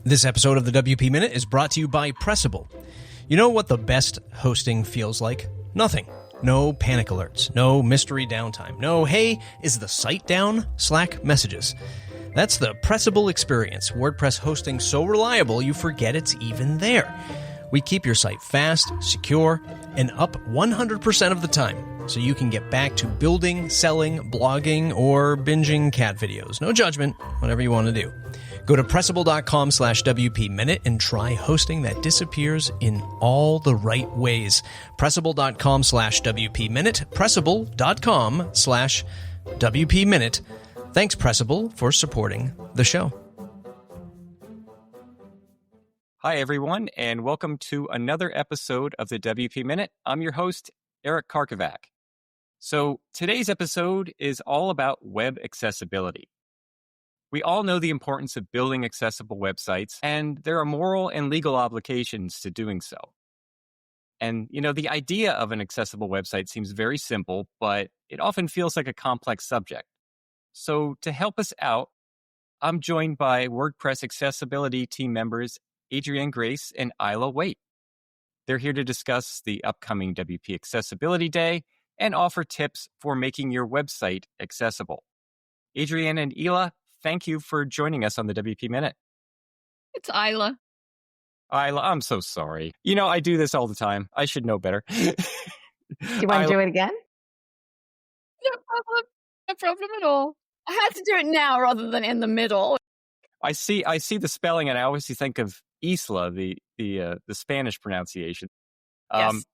This episode of the WP Minute is brought to you by Pressable. You know what the best hosting feels like? Nothing. No panic alerts. No mystery downtime. No, hey, is the site down? Slack messages. That's the Pressable experience. WordPress hosting so reliable you forget it's even there. We keep your site fast, secure, and up 100% of the time, so you can get back to building, selling, blogging, or binging cat videos. No judgment, whatever you want to do. Go to Pressable.com/WP Minute and try hosting that disappears in all the right ways. Pressable.com/WP Minute. Pressable.com/WP Minute. Thanks, Pressable, for supporting the show. Hi, everyone, and welcome to another episode of the WP Minute. I'm your host, Eric Karkovac. So today's episode is all about web accessibility. We all know the importance of building accessible websites, and there are moral and legal obligations to doing so. And, the idea of an accessible website seems very simple, but it often feels like a complex subject. So to help us out, I'm joined by WordPress accessibility team members Adrienne Grace and Isla Waite. They're here to discuss the upcoming WP Accessibility Day and offer tips for making your website accessible. Adrienne and Isla, thank you for joining us on the WP Minute. It's Isla. Isla, I'm so sorry. I do this all the time. I should know better. Do you want to do it again? No problem. No problem at all. I had to do it now rather than in the middle. I see the spelling, and I always think of Isla, the Spanish pronunciation. Yes.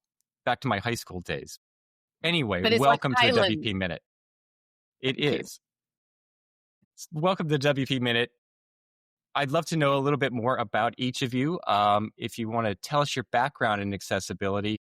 Back to my high school days. Anyway, But it's welcome like to the island. WP Minute. It Thank is. Welcome to the WP Minute. I'd love to know a little bit more about each of you. If you want to tell us your background in accessibility,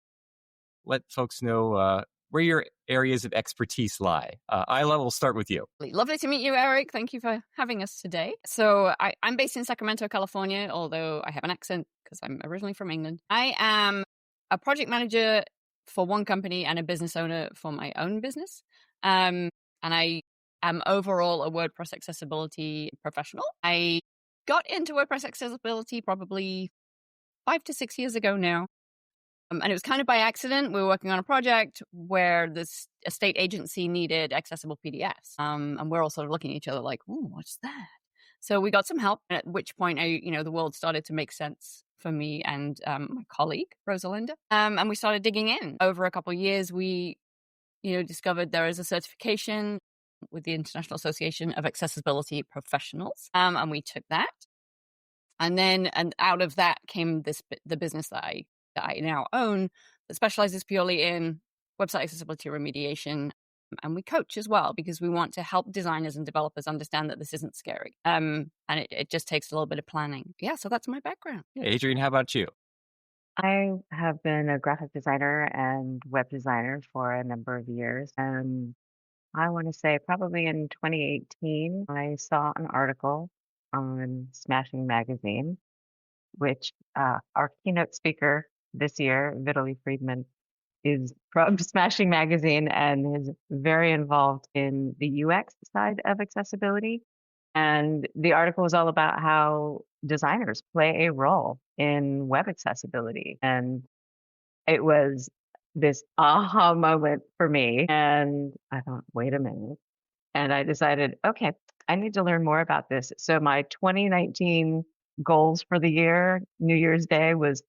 let folks know where your areas of expertise lie. Isla, we'll start with you. Lovely to meet you, Eric. Thank you for having us today. So I'm based in Sacramento, California, although I have an accent because I'm originally from England. I am a project manager for one company and a business owner for my own business. And I am overall a WordPress accessibility professional. I got into WordPress accessibility probably 5 to 6 years ago now. And it was kind of by accident. We were working on a project where this estate agency needed accessible PDFs. And we're all sort of looking at each other like, ooh, what's that? So we got some help, at which point the world started to make sense for me and my colleague, Rosalinda. And we started digging in. Over a couple of years, we discovered there is a certification with the International Association of Accessibility Professionals. And we took that. And out of that came the business that I now own that specializes purely in website accessibility remediation. And we coach as well because we want to help designers and developers understand that this isn't scary. And it just takes a little bit of planning. Yeah, so that's my background. Yeah, Adrienne, how about you? I have been a graphic designer and web designer for a number of years. And I want to say probably in 2018, I saw an article on Smashing Magazine, which our keynote speaker this year, Vitaly Friedman, is from Smashing Magazine and is very involved in the UX side of accessibility. And the article was all about how designers play a role in web accessibility. And it was this aha moment for me. And I thought, wait a minute. And I decided, okay, I need to learn more about this. So my 2019 goals for the year, New Year's Day, was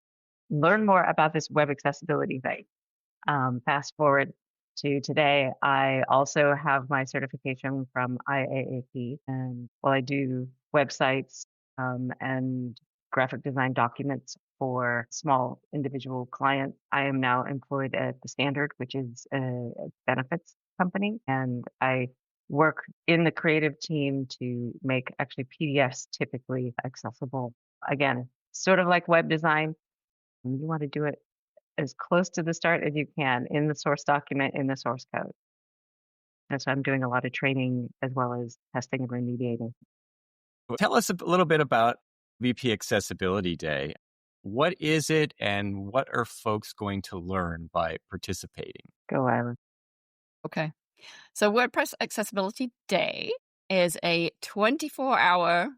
learn more about this web accessibility thing. Fast forward to today, I also have my certification from IAAP. And while I do websites and graphic design documents for small individual clients, I am now employed at the Standard, which is a benefits company. And I work in the creative team to make actually PDFs typically accessible. Again, sort of like web design, you want to do it as close to the start as you can in the source document, in the source code. And so I'm doing a lot of training as well as testing and remediating. Tell us a little bit about WP Accessibility Day. What is it and what are folks going to learn by participating? Go, Isla. Okay. So WordPress Accessibility Day is a 24-hour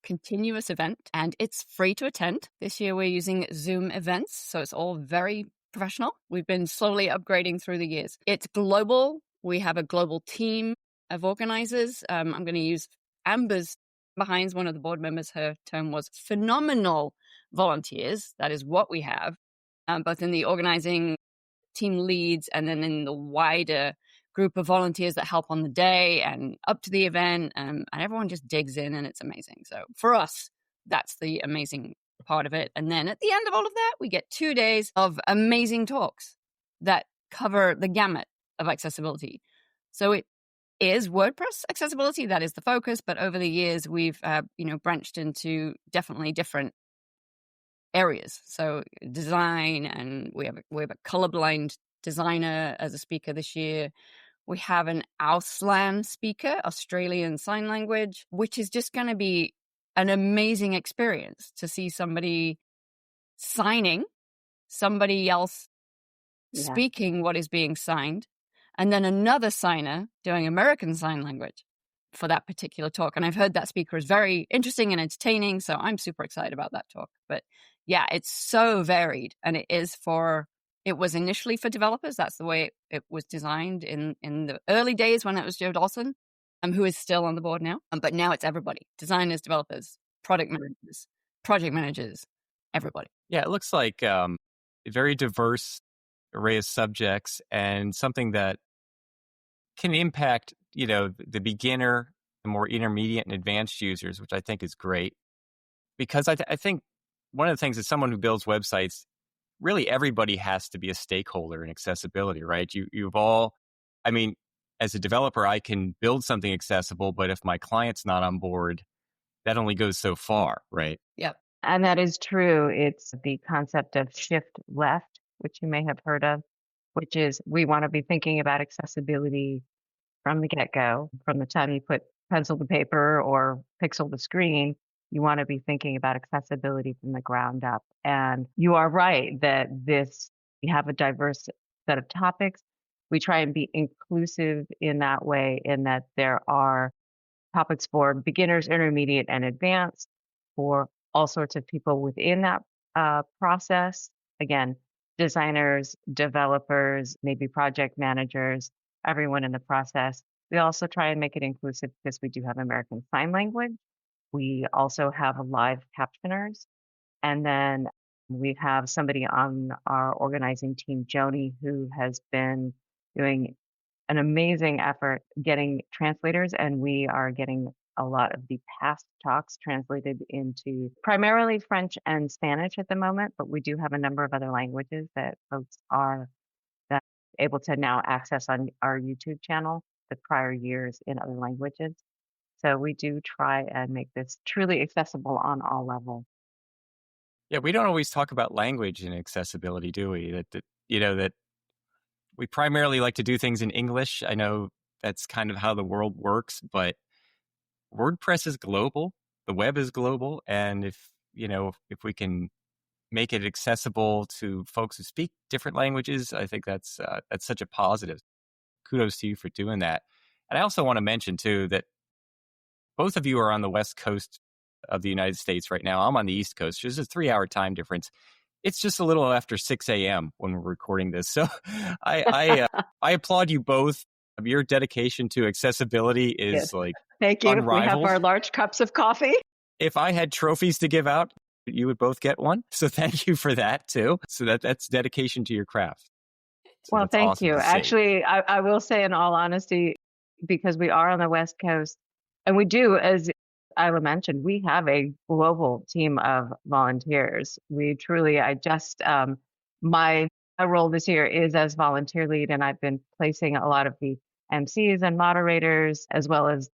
continuous event, and it's free to attend. This year we're using Zoom events, so it's all very professional. We've been slowly upgrading through the years. It's global. We have a global team of organizers. I'm going to use Amber's behind one of the board members. Her term was phenomenal volunteers. That is what we have, both in the organizing team leads and then in the wider group of volunteers that help on the day and up to the event. And everyone just digs in, and it's amazing. So for us, that's the amazing part of it. And then at the end of all of that, we get 2 days of amazing talks that cover the gamut of accessibility. So it is WordPress accessibility. That is the focus. But over the years, we've, branched into definitely different areas. So design, and we have a colorblind designer as a speaker this year. We have an Auslan speaker, Australian Sign Language, which is just going to be an amazing experience to see somebody signing, somebody else speaking what is being signed, and then another signer doing American Sign Language for that particular talk. And I've heard that speaker is very interesting and entertaining, so I'm super excited about that talk. But yeah, it's so varied, and it was initially for developers. That's the way it was designed in the early days when it was Joe Dawson, who is still on the board now. But now it's everybody: designers, developers, product managers, project managers, everybody. Yeah, it looks like a very diverse array of subjects, and something that can impact, the beginner, the more intermediate and advanced users, which I think is great. Because I think one of the things, as someone who builds websites, really everybody has to be a stakeholder in accessibility, right? You've all, as a developer, I can build something accessible, but if my client's not on board, that only goes so far, right? Yep. And that is true. It's the concept of shift left, which you may have heard of, which is we want to be thinking about accessibility from the get-go. From the time you put pencil to paper or pixel to screen, you want to be thinking about accessibility from the ground up. And you are right that we have a diverse set of topics. We try and be inclusive in that way, in that there are topics for beginners, intermediate, and advanced, for all sorts of people within that process. Again, designers, developers, maybe project managers, everyone in the process. We also try and make it inclusive because we do have American Sign Language. We also have live captioners. And then we have somebody on our organizing team, Joni, who has been doing an amazing effort getting translators, and we are getting a lot of the past talks translated into primarily French and Spanish at the moment, but we do have a number of other languages that folks are able to now access on our YouTube channel, the prior years in other languages. So we do try and make this truly accessible on all levels. Yeah, we don't always talk about language in accessibility, do we? That we primarily like to do things in English. I know that's kind of how the world works, but WordPress is global. The web is global. And if we can make it accessible to folks who speak different languages, I think that's such a positive. Kudos to you for doing that. And I also want to mention, too, that both of you are on the West Coast of the United States right now. I'm on the East Coast. There's a 3-hour time difference. It's just a little after 6 a.m. when we're recording this. So I applaud you both. Your dedication to accessibility is Thank you. unrivaled. We have our large cups of coffee. If I had trophies to give out, you would both get one. So thank you for that too. So that's dedication to your craft. So well, thank awesome you. Actually, I will say in all honesty, because we are on the West Coast, and we do, as Isla mentioned, we have a global team of volunteers. We truly, my role this year is as volunteer lead, and I've been placing a lot of the MCs and moderators, as well as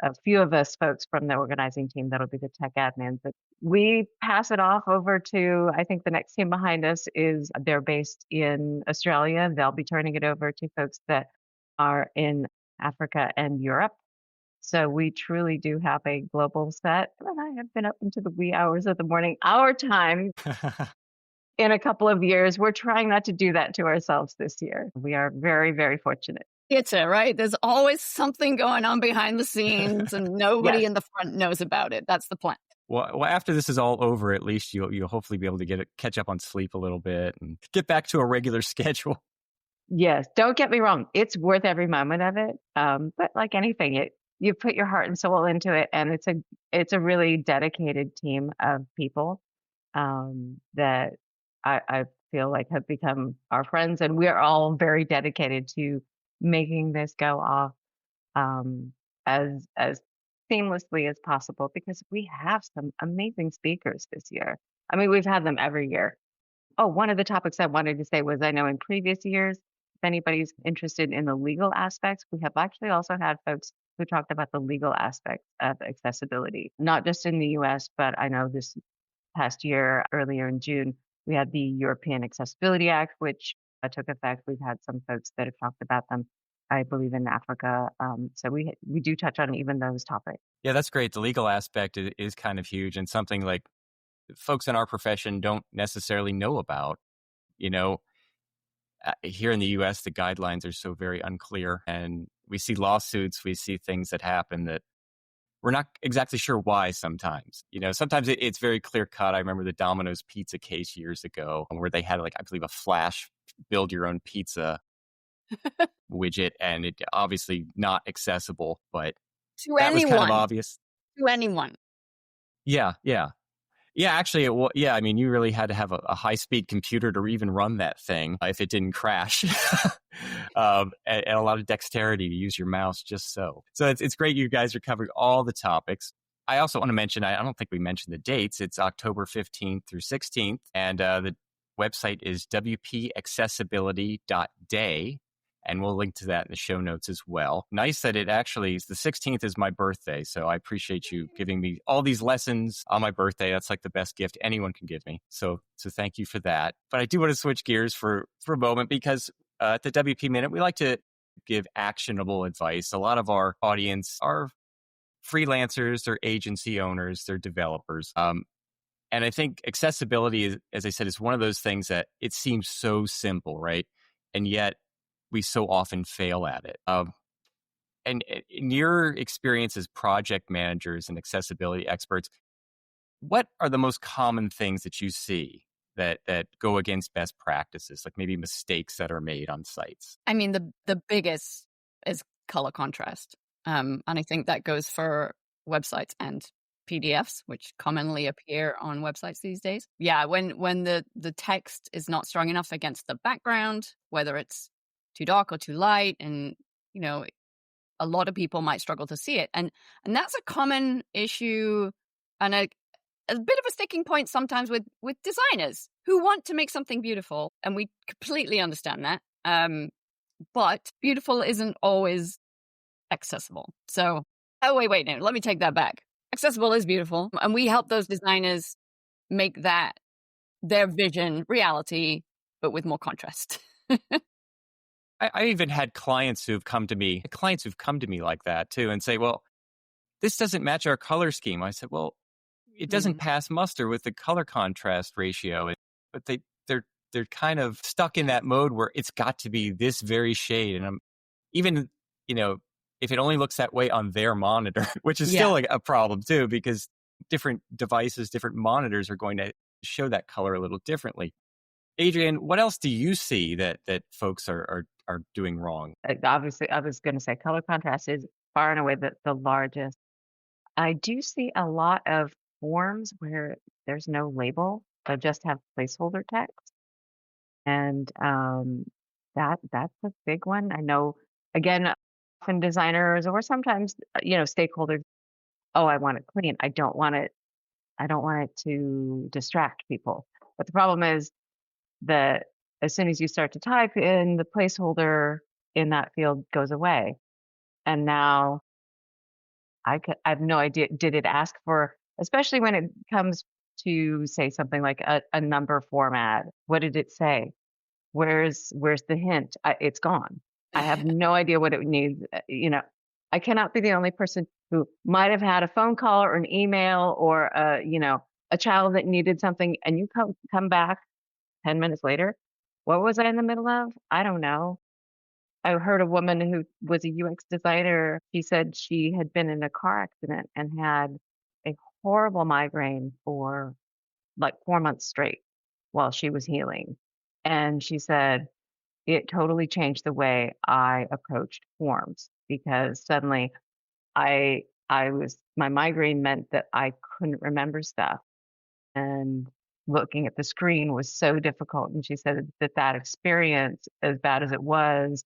a few of us folks from the organizing team that'll be the tech admins. But we pass it off over to, I think the next team behind us they're based in Australia. They'll be turning it over to folks that are in Africa and Europe. So we truly do have a global set. And I have been up into the wee hours of the morning, our time, in a couple of years. We're trying not to do that to ourselves this year. We are very, very fortunate. theater, right? There's always something going on behind the scenes and nobody Yes. in the front knows about it. That's the plan. Well, after this is all over, at least you'll hopefully be able to catch up on sleep a little bit and get back to a regular schedule. Yes. Don't get me wrong. It's worth every moment of it. But like anything, you put your heart and soul into it, and it's a really dedicated team of people that I feel like have become our friends, and we're all very dedicated to making this go off as seamlessly as possible because we have some amazing speakers this year. I mean, we've had them every year. Oh, one of the topics I wanted to say was I know in previous years, if anybody's interested in the legal aspects, we have actually also had folks who talked about the legal aspects of accessibility, not just in the US, but I know this past year, earlier in June, we had the European Accessibility Act, which took effect. We've had some folks that have talked about them, I believe, in Africa. So we do touch on even those topics. Yeah, that's great. The legal aspect is kind of huge and something like folks in our profession don't necessarily know about. You know, here in the US, the guidelines are so very unclear, and we see lawsuits, we see things that happen that we're not exactly sure why sometimes. Sometimes it's very clear cut. I remember the Domino's pizza case years ago where they had, like, I believe, a flash build your own pizza widget, and it obviously not accessible, but To that was kind of anyone. obvious. To anyone. Yeah, yeah. Yeah, actually, I mean, you really had to have a high-speed computer to even run that thing if it didn't crash, and a lot of dexterity to use your mouse just so. So it's great you guys are covering all the topics. I also want to mention, I don't think we mentioned the dates. It's October 15th through 16th, and the website is wpaccessibility.day. And we'll link to that in the show notes as well. Nice that it actually is the 16th is my birthday. So I appreciate you giving me all these lessons on my birthday. That's like the best gift anyone can give me. So thank you for that. But I do want to switch gears for a moment because at the WP Minute, we like to give actionable advice. A lot of our audience are freelancers, they're agency owners, they're developers. And I think accessibility, is, as I said, is one of those things that it seems so simple, right? And yet we so often fail at it. And in your experience as project managers and accessibility experts, what are the most common things that you see that go against best practices, like maybe mistakes that are made on sites? I mean, the biggest is color contrast. And I think that goes for websites and PDFs, which commonly appear on websites these days. Yeah, when the text is not strong enough against the background, whether it's too dark or too light, and a lot of people might struggle to see it, and that's a common issue and a bit of a sticking point sometimes with designers who want to make something beautiful, and we completely understand that. But beautiful isn't always accessible. So, wait, no, let me take that back. Accessible is beautiful, and we help those designers make that their vision reality, but with more contrast. I even had clients who've come to me like that too, and say, well, this doesn't match our color scheme. I said, well, it doesn't pass muster with the color contrast ratio, but they're kind of stuck in that mode where it's got to be this very shade. And I'm even, if it only looks that way on their monitor, which is still like a problem too, because different devices, different monitors are going to show that color a little differently. Adrienne, what else do you see that folks are doing wrong? Obviously, I was going to say color contrast is far and away the largest. I do see a lot of forms where there's no label, but just have placeholder text. And that's a big one. I know, again, often designers or sometimes, stakeholders, oh, I want it clean. I don't want it to distract people. But the problem is that as soon as you start to type in, the placeholder in that field goes away. And now I have no idea. Did it ask for, especially when it comes to say something like a number format? What did it say? Where's the hint? It's gone. I have no idea what it needs. I cannot be the only person who might have had a phone call or an email or a child that needed something, and you come back 10 minutes later. What was I in the middle of? I don't know. I heard a woman who was a UX designer. She said she had been in a car accident and had a horrible migraine for like 4 months straight while she was healing. And she said, it totally changed the way I approached forms because suddenly I was my migraine meant that I couldn't remember stuff and looking at the screen was so difficult. And she said that that experience, as bad as it was,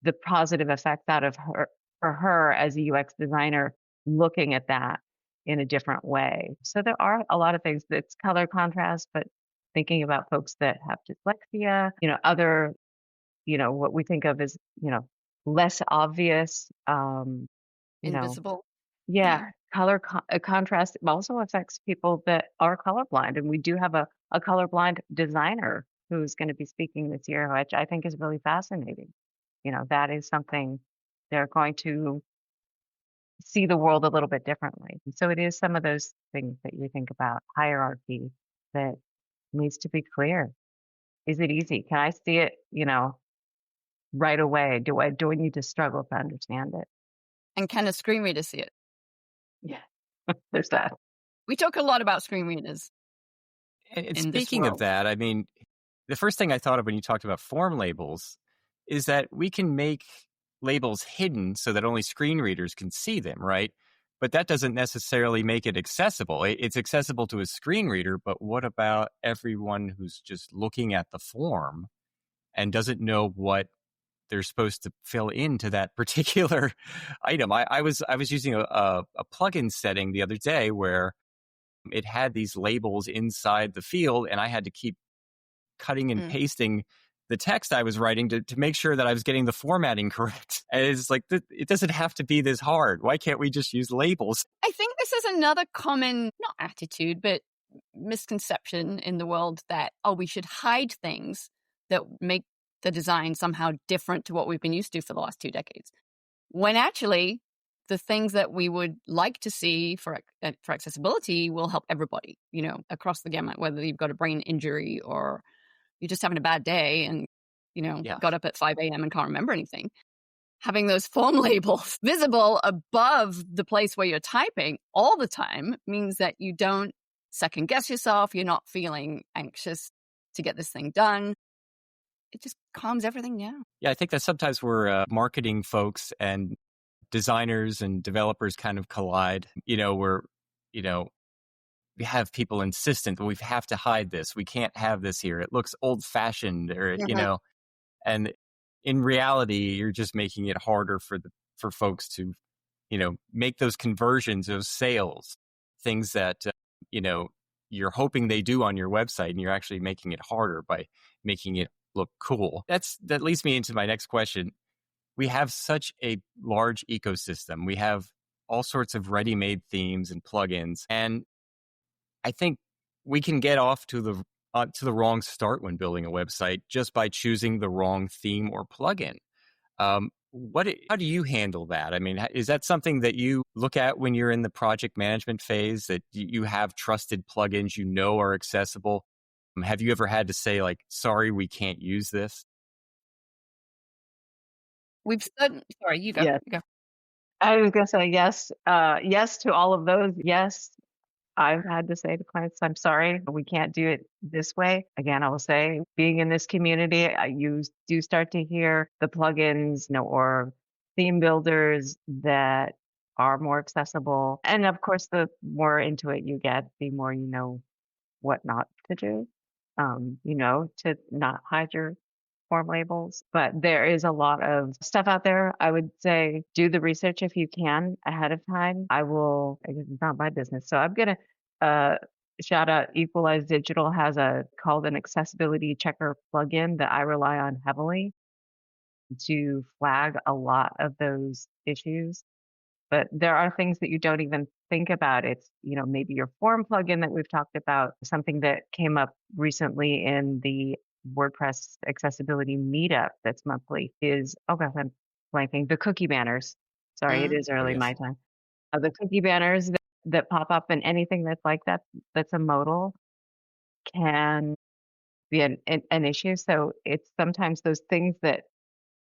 the positive effect out of her for her as a UX designer, looking at that in a different way. So there are a lot of things that's color contrast, but thinking about folks that have dyslexia, other, what we think of as, less obvious, you know, Invisible. yeah, contrast also affects people that are colorblind. And we do have a colorblind designer who's going to be speaking this year, which I think is really fascinating. That is something they're going to see the world a little bit differently. And so it is some of those things that you think about hierarchy that needs to be clear. Is it easy? Can I see it, right away? Do I need to struggle to understand it? And can a screen reader see it? Yeah, there's that. We talk a lot about screen readers And in this speaking of world. that, I mean, the first thing I thought of when you talked about form labels is that we can make labels hidden so that only screen readers can see them, right? But that doesn't necessarily make it accessible. It's accessible to a screen reader, but what about everyone who's just looking at the form and doesn't know what they're supposed to fill into that particular item? I was using a plugin setting the other day where it had these labels inside the field, and I had to keep cutting and pasting the text I was writing to make sure that I was getting the formatting correct. And it's like, it doesn't have to be this hard. Why can't we just use labels? I think this is another common, not attitude, but misconception in the world that, we should hide things that make the design somehow different to what we've been used to for the last 2 decades. When actually, the things that we would like to see for accessibility will help everybody, across the gamut, whether you've got a brain injury or you're just having a bad day and, Yeah. got up at 5 a.m. and can't remember anything. Having those form labels visible above the place where you're typing all the time means that you don't second guess yourself. You're not feeling anxious to get this thing done. It just calms everything down. Yeah, I think that sometimes we're marketing folks and designers and developers kind of collide. We have people insistent that we have to hide this. We can't have this here. It looks old fashioned or, and in reality, you're just making it harder for folks to, make those conversions of sales, things that, you're hoping they do on your website, and you're actually making it harder by making it look cool. That leads me into my next question. We have such a large ecosystem. We have all sorts of ready-made themes and plugins, and I think we can get off to the wrong start when building a website just by choosing the wrong theme or plugin. How do you handle that? I mean, is that something that you look at when you're in the project management phase, that you have trusted plugins are accessible? Have you ever had to say, like, sorry, we can't use this? We've said, sorry, you go. Yes. You go. I was going to say yes, yes to all of those. Yes, I've had to say to clients, I'm sorry, but we can't do it this way. Again, I will say, being in this community, you do start to hear the plugins, or theme builders that are more accessible. And of course, the more into it you get, the more you know what not to do, to not hide your form labels. But there is a lot of stuff out there. I would say do the research if you can ahead of time. I guess it's not my business. So I'm going to shout out Equalize Digital has called an accessibility checker plugin that I rely on heavily to flag a lot of those issues. But there are things that you don't even think about. It's, maybe your form plugin that we've talked about, something that came up recently in the WordPress accessibility meetup that's monthly is, oh gosh, I'm blanking, the cookie banners. Sorry, it is Oh, early yes. my time. The cookie banners that pop up, and anything that's like that, that's a modal, can be an issue. So it's sometimes those things that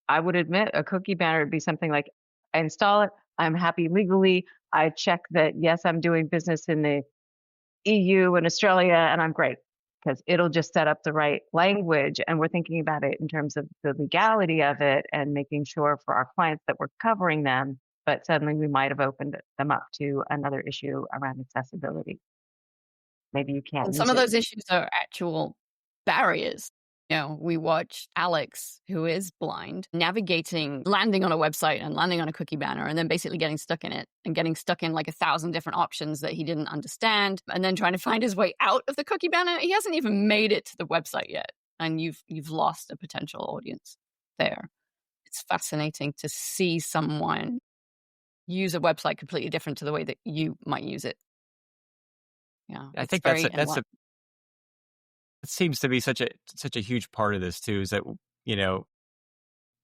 I would admit a cookie banner would be something like, I install it, I'm happy legally, I check that, yes, I'm doing business in the EU and Australia, and I'm great because it'll just set up the right language. And we're thinking about it in terms of the legality of it and making sure for our clients that we're covering them. But suddenly we might have opened them up to another issue around accessibility. Maybe you can't And some use of it. those issues are actual barriers. We watched Alex, who is blind, navigating, landing on a website and landing on a cookie banner and then basically getting stuck in it and getting stuck in like 1,000 different options that he didn't understand and then trying to find his way out of the cookie banner. He hasn't even made it to the website yet. And you've lost a potential audience there. It's fascinating to see someone use a website completely different to the way that you might use it. Yeah. I it's think very it seems to be such a huge part of this too, is that,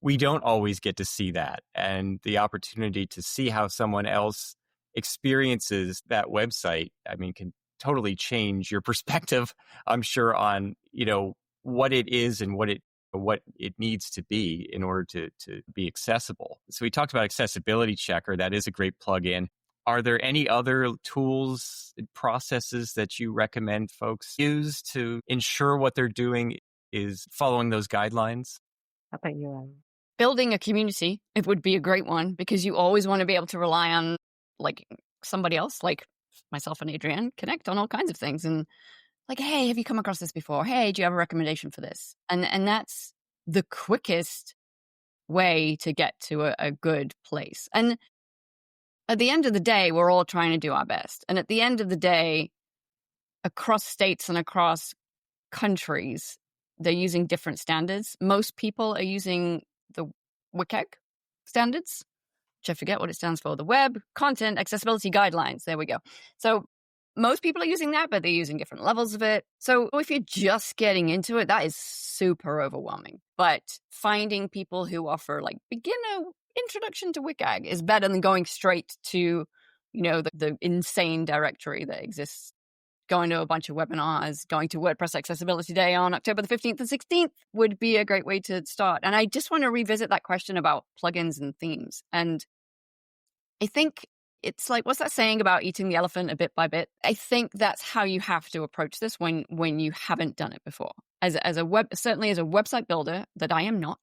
we don't always get to see that, and the opportunity to see how someone else experiences that website, I mean, can totally change your perspective, I'm sure, on, what it is and what it needs to be in order to be accessible. So we talked about Accessibility Checker. That is a great plugin. Are there any other tools and processes that you recommend folks use to ensure what they're doing is following those guidelines? How about you? Building a community, it would be a great one because you always want to be able to rely on like somebody else, like myself and Adrienne, connect on all kinds of things. And like, hey, have you come across this before? Hey, do you have a recommendation for this? And that's the quickest way to get to a good place. And at the end of the day, we're all trying to do our best. And at the end of the day, across states and across countries, they're using different standards. Most people are using the WCAG standards, which I forget what it stands for, the Web Content Accessibility Guidelines. There we go. So most people are using that, but they're using different levels of it. So if you're just getting into it, that is super overwhelming. But finding people who offer like beginner introduction to WCAG is better than going straight to, the insane directory that exists. Going to a bunch of webinars, going to WordPress Accessibility Day on October the 15th and 16th would be a great way to start. And I just want to revisit that question about plugins and themes. And I think it's like, what's that saying about eating the elephant a bit by bit? I think that's how you have to approach this when you haven't done it before. Certainly as a website builder, that I am not,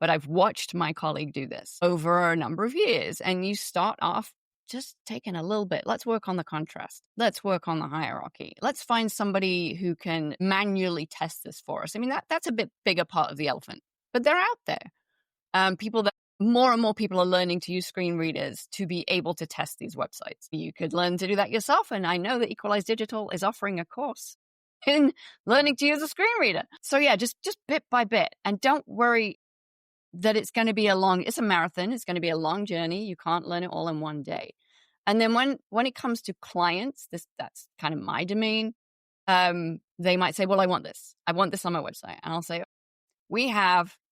but I've watched my colleague do this over a number of years. And you start off just taking a little bit. Let's work on the contrast. Let's work on the hierarchy. Let's find somebody who can manually test this for us. I mean, that's a bit bigger part of the elephant, but they're out there. More and more people are learning to use screen readers to be able to test these websites. You could learn to do that yourself. And I know that Equalize Digital is offering a course in learning to use a screen reader. So yeah, just bit by bit. And don't worry that it's going to be it's a marathon. It's going to be a long journey. You can't learn it all in one day. And then when it comes to clients, that's kind of my domain. They might say, well, I want this on my website. And I'll say,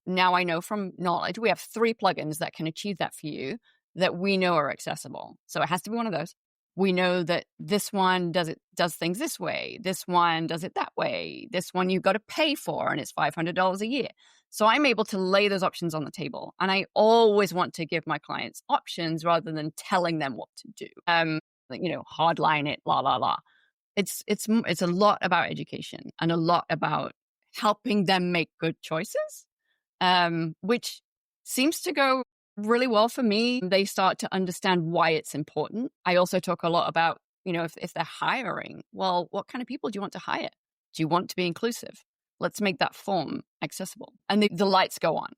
now I know from knowledge, we have 3 plugins that can achieve that for you that we know are accessible. So it has to be one of those. We know that this one does things this way. This one does it that way. This one you've got to pay for, and it's $500 a year. So I'm able to lay those options on the table. And I always want to give my clients options rather than telling them what to do. Hardline it, la, la, la. It's a lot about education and a lot about helping them make good choices, which seems to go really well for me. They start to understand why it's important. I also talk a lot about, if they're hiring, well, what kind of people do you want to hire? Do you want to be inclusive? Let's make that form accessible. And the lights go on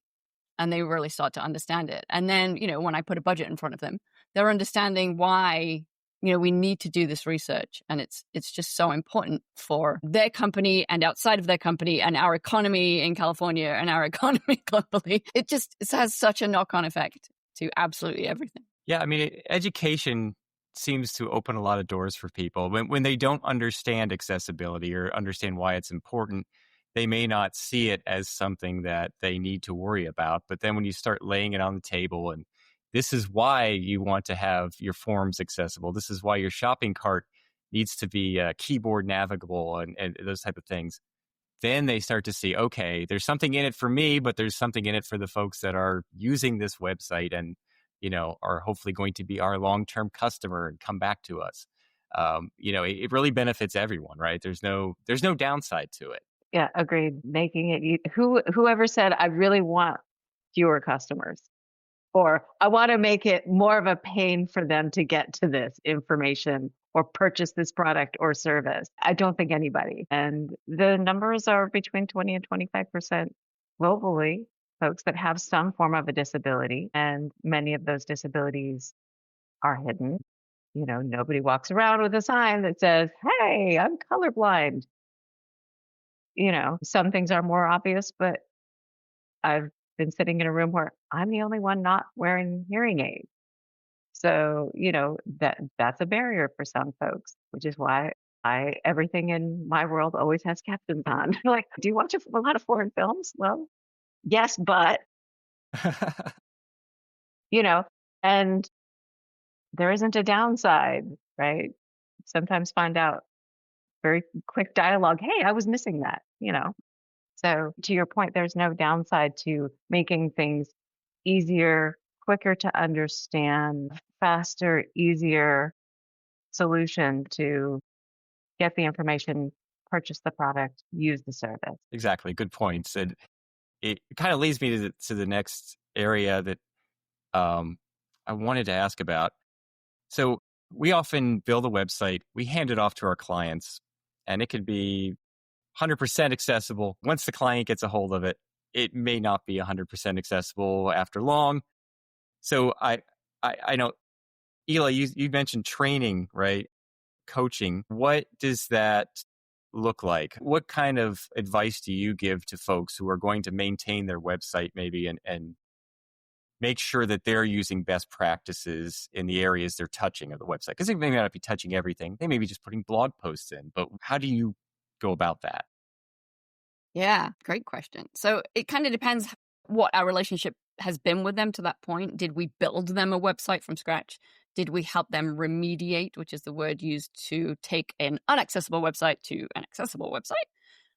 and they really start to understand it. And then, when I put a budget in front of them, they're understanding why, we need to do this research. And it's just so important for their company and outside of their company and our economy in California and our economy globally. It has such a knock-on effect to absolutely everything. Yeah, I mean, education seems to open a lot of doors for people. When they don't understand accessibility or understand why it's important, they may not see it as something that they need to worry about. But then when you start laying it on the table, and this is why you want to have your forms accessible, this is why your shopping cart needs to be keyboard navigable and those type of things, then they start to see, okay, there's something in it for me, but there's something in it for the folks that are using this website and, are hopefully going to be our long-term customer and come back to us. It really benefits everyone, right? There's no downside to it. Yeah, agreed. Making it whoever said I really want fewer customers, or I want to make it more of a pain for them to get to this information or purchase this product or service. I don't think anybody. And the numbers are between 20 and 25% globally, folks that have some form of a disability. And many of those disabilities are hidden. Nobody walks around with a sign that says, "Hey, I'm colorblind." Some things are more obvious, but I've been sitting in a room where I'm the only one not wearing hearing aids. So, that's a barrier for some folks, which is why everything in my world always has captions on. Like, do you watch a lot of foreign films? Well, yes, but, you know, and there isn't a downside, right? Sometimes find out very quick dialogue. Hey, I was missing that. So to your point, there's no downside to making things easier, quicker to understand, faster, easier solution to get the information, purchase the product, use the service. Exactly. Good points. And it kind of leads me to the next area that I wanted to ask about. So we often build a website, we hand it off to our clients, and it could be 100% accessible. Once the client gets a hold of it, it may not be 100% accessible after long. So I know, Eli, you mentioned training, right? Coaching. What does that look like? What kind of advice do you give to folks who are going to maintain their website maybe and make sure that they're using best practices in the areas they're touching of the website? Because they may not be touching everything. They may be just putting blog posts in. But how do you go about that? Yeah, great question. So it kind of depends what our relationship has been with them to that point. Did we build them a website from scratch? Did we help them remediate, which is the word used to take an inaccessible website to an accessible website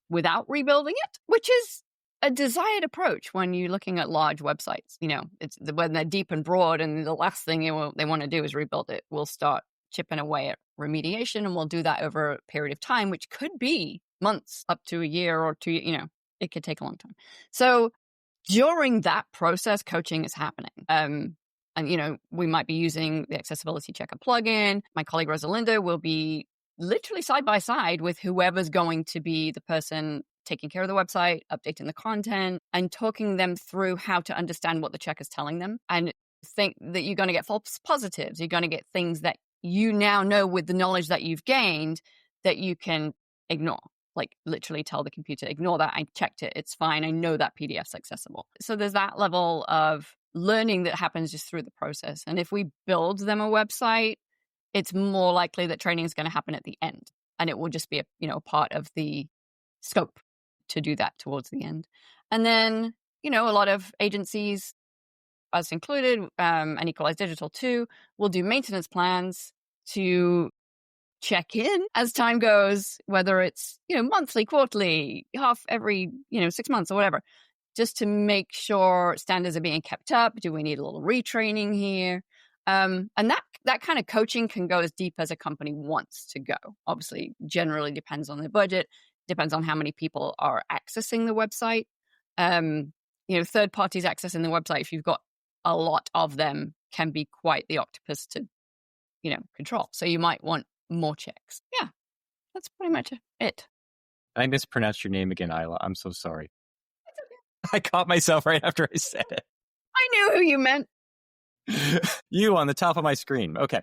without rebuilding it, which is a desired approach when you're looking at large websites. It's when they're deep and broad and the last thing they want to do is rebuild it. We'll start chipping away at remediation, and we'll do that over a period of time, which could be months up to a year or two. It could take a long time. So during that process, coaching is happening. And, we might be using the Accessibility Checker plugin. My colleague Rosalinda will be literally side by side with whoever's going to be the person taking care of the website, updating the content, and talking them through how to understand what the check is telling them. And think that you're going to get false positives. You're going to get things that you now know with the knowledge that you've gained that you can ignore. Like literally tell the computer, ignore that. I checked it. It's fine. I know that PDF's accessible. So there's that level of learning that happens just through the process. And if we build them a website, it's more likely that training is going to happen at the end. And it will just be a part of the scope to do that towards the end. And then, a lot of agencies, us included, and Equalize Digital too, will do maintenance plans to check in as time goes, whether it's, monthly, quarterly, half every, 6 months or whatever, just to make sure standards are being kept up. Do we need a little retraining here? And that kind of coaching can go as deep as a company wants to go. Obviously, generally depends on the budget, depends on how many people are accessing the website. Third parties accessing the website, if you've got a lot of them, can be quite the octopus to, control. So you might want more checks. Yeah, that's pretty much it. I mispronounced your name again, Isla. I'm so sorry. I caught myself right after I said it. I knew who you meant. You on the top of my screen. Okay.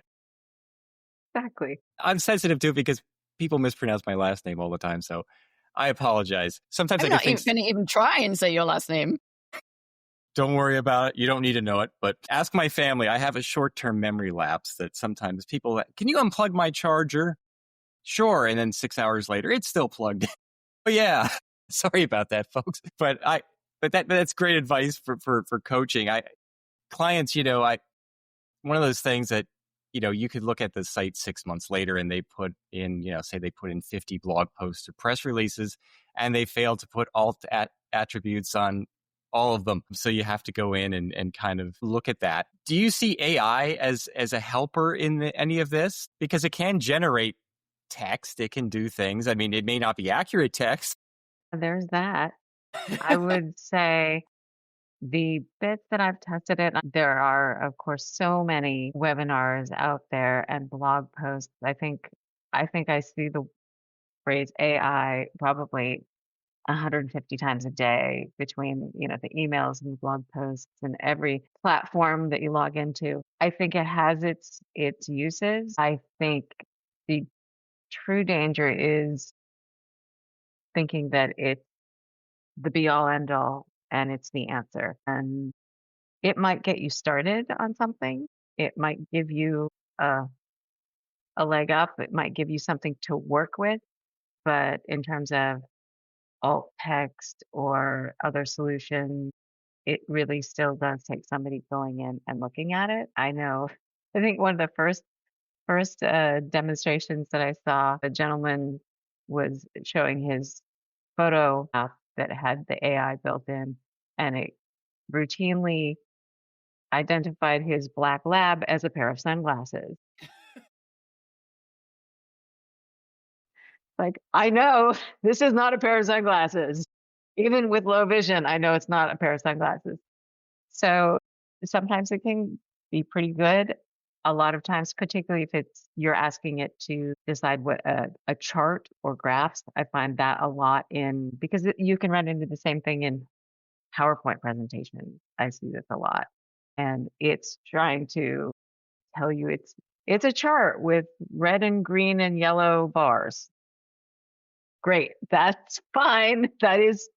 Exactly. I'm sensitive to it because people mispronounce my last name all the time. So I apologize. Sometimes I'm I not can think. going to even try and say your last name. Don't worry about it. You don't need to know it. But ask my family. I have a short-term memory lapse that sometimes people, can you unplug my charger? Sure. And then 6 hours later, it's still plugged in. Oh, yeah. Sorry about that, folks. But that's great advice for coaching. Clients, one of those things that, you could look at the site 6 months later and they put in, say they put in 50 blog posts or press releases. and they failed to put alt attributes on all of them. So you have to go in and kind of look at that. Do you see AI as a helper in any of this? Because it can generate text, it can do things. I mean, it may not be accurate text. There's that. I would say the bits that I've tested it, there are, of course, so many webinars out there and blog posts. I think I see the phrase AI probably 150 times a day between, the emails and the blog posts and every platform that you log into. I think it has its uses. I think the true danger is thinking that it's the be all end all and it's the answer. And it might get you started on something. It might give you a, a leg up. It might give you something to work with. But in terms of alt text or other solutions, it really still does take somebody going in and looking at it. I think one of the first demonstrations that I saw, a gentleman was showing his photo app that had the AI built in, and it routinely identified his black lab as a pair of sunglasses. Like, I know this is not a pair of sunglasses. Even with low vision, I know it's not a pair of sunglasses. So sometimes it can be pretty good. A lot of times, particularly if you're asking it to decide what a chart or graphs, I find that a lot because you can run into the same thing in PowerPoint presentations. I see this a lot. And it's trying to tell you it's a chart with red and green and yellow bars. Great. That's fine. That is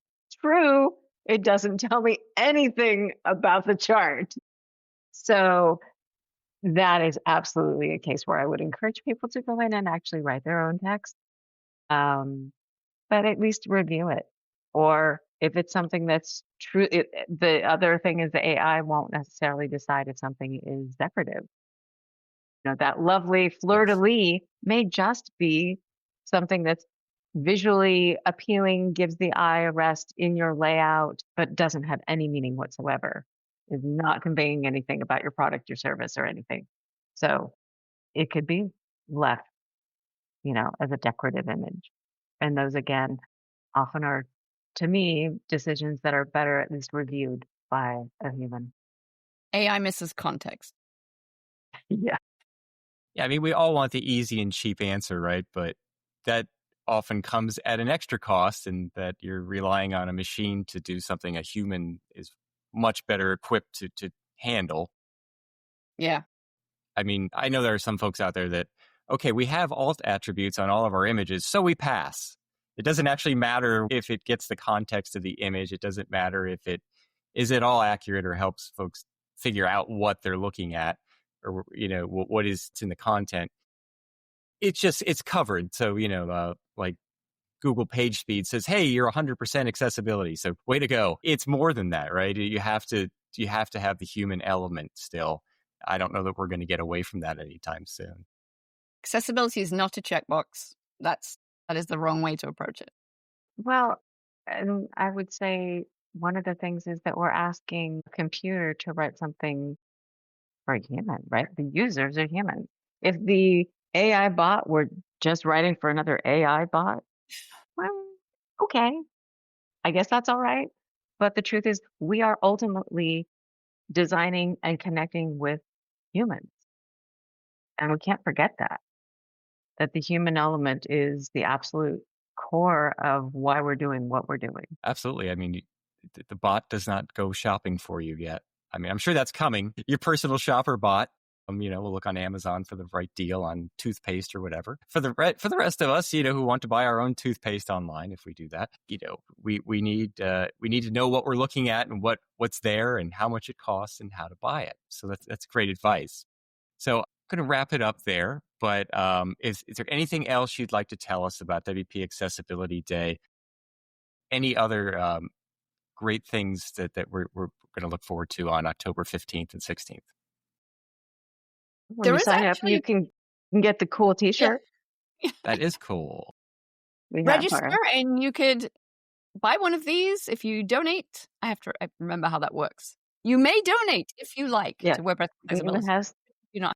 true. It doesn't tell me anything about the chart. So that is absolutely a case where I would encourage people to go in and actually write their own text, but at least review it. Or if it's something that's true, the other thing is the AI won't necessarily decide if something is decorative. That lovely fleur-de-lis may just be something that's visually appealing, gives the eye a rest in your layout, but doesn't have any meaning whatsoever, is not conveying anything about your product, your service, or anything. So it could be left, as a decorative image. And those, again, often are, to me, decisions that are better at least reviewed by a human. AI misses context. Yeah. Yeah, I mean, we all want the easy and cheap answer, right? But that often comes at an extra cost, and that you're relying on a machine to do something a human is much better equipped to handle. Yeah. I mean, I know there are some folks out there that, okay, we have alt attributes on all of our images, so we pass. It doesn't actually matter if it gets the context of the image. It doesn't matter if it is at all accurate or helps folks figure out what they're looking at, or what is in the content. It's covered. So like Google page speed says, hey, you're 100% accessibility, so way to go. It's more than that, right? You have to have the human element still. I don't know that we're going to get away from that anytime soon. Accessibility is not a checkbox. That is the wrong way to approach it. Well, and I would say one of the things is that we're asking a computer to write something for a human, right? The users are humans. If the AI bot were just writing for another AI bot, well, okay, I guess that's all right. But the truth is, we are ultimately designing and connecting with humans. And we can't forget that the human element is the absolute core of why we're doing what we're doing. Absolutely. I mean, the bot does not go shopping for you yet. I mean, I'm sure that's coming. Your personal shopper bot, we'll look on Amazon for the right deal on toothpaste or whatever. For the rest of us, who want to buy our own toothpaste online, if we do that, we need to know what we're looking at and what's there and how much it costs and how to buy it. So that's great advice. So I'm going to wrap it up there. But is there anything else you'd like to tell us about WP Accessibility Day? Any other great things that we're going to look forward to on October 15th and 16th? When you sign up, you can get the cool T-shirt. Yeah. That is cool. Register and you could buy one of these. If you donate, I remember how that works. You may donate if you like Yeah. to WordPress It even Disabilities. has You know,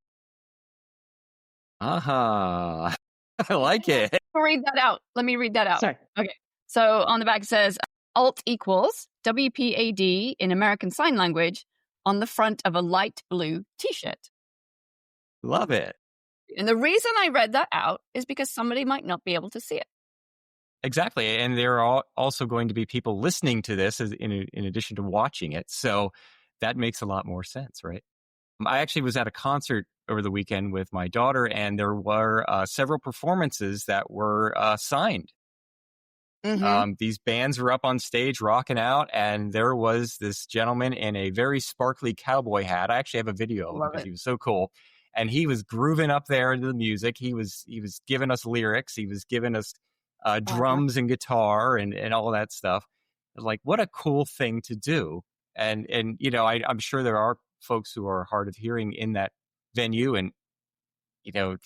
Aha. I like it. Let me read that out. sorry. Okay. So on the back it says Alt equals WPAD in American Sign Language on the front of a light blue t-shirt. Love it. And the reason I read that out is because somebody might not be able to see it. Exactly. And there are also going to be people listening to this in addition to watching it. So that makes a lot more sense, right? I actually was at a concert over the weekend with my daughter, and there were several performances that were signed. Mm-hmm. These bands were up on stage rocking out, and there was this gentleman in a very sparkly cowboy hat. I actually have a video of him because he was so cool. And he was grooving up there into the music. He was giving us lyrics. He was giving us drums and guitar and all that stuff. Like, what a cool thing to do. And you know, I'm sure there are folks who are hard of hearing in that venue, and you know,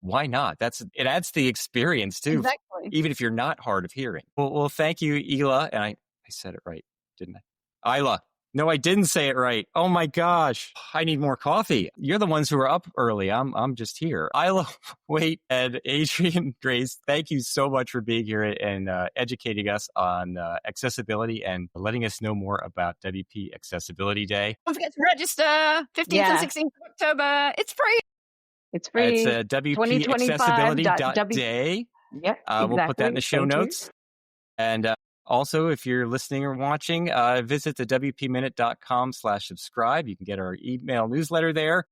why not? It adds to the experience too, Exactly. even if you're not hard of hearing. Well, thank you, Ela. And I said it right, didn't I? Isla. No, I didn't say it right. Oh my gosh, I need more coffee. You're the ones who are up early. I'm just here. Isla, wait, and Adrian, Grace, thank you so much for being here and educating us on accessibility and letting us know more about WP Accessibility Day. Don't forget to register. 15th and 16th of October. It's free. It's free. It's wpaccessibility.day. Yep, exactly. We'll put that in the show Thank you. notes. And also, if you're listening or watching, visit the wpminute.com/subscribe. You can get our email newsletter there.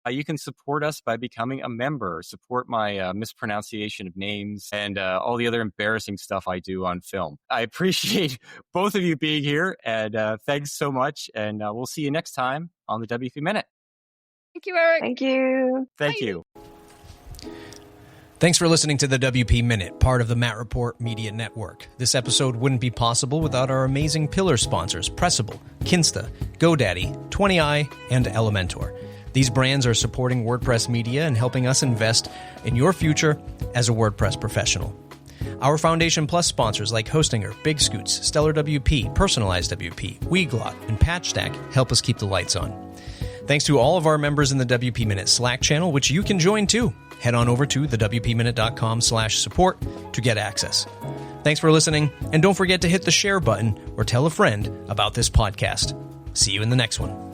You can support us by becoming a member. Support my mispronunciation of names and all the other embarrassing stuff I do on film. I appreciate both of you being here, and thanks so much. And we'll see you next time on the WP Minute. Thank you, Eric. Thank you. Thank you. Thanks for listening to the WP Minute, part of the Matt Report Media Network. This episode wouldn't be possible without our amazing pillar sponsors, Pressable, Kinsta, GoDaddy, 20i, and Elementor. These brands are supporting WordPress media and helping us invest in your future as a WordPress professional. Our Foundation Plus sponsors like Hostinger, Big Scoots, Stellar WP, Personalized WP, Weglot, and PatchStack help us keep the lights on. Thanks to all of our members in the WP Minute Slack channel, which you can join too. Head on over to thewpminute.com/support to get access. Thanks for listening, and don't forget to hit the share button or tell a friend about this podcast. See you in the next one.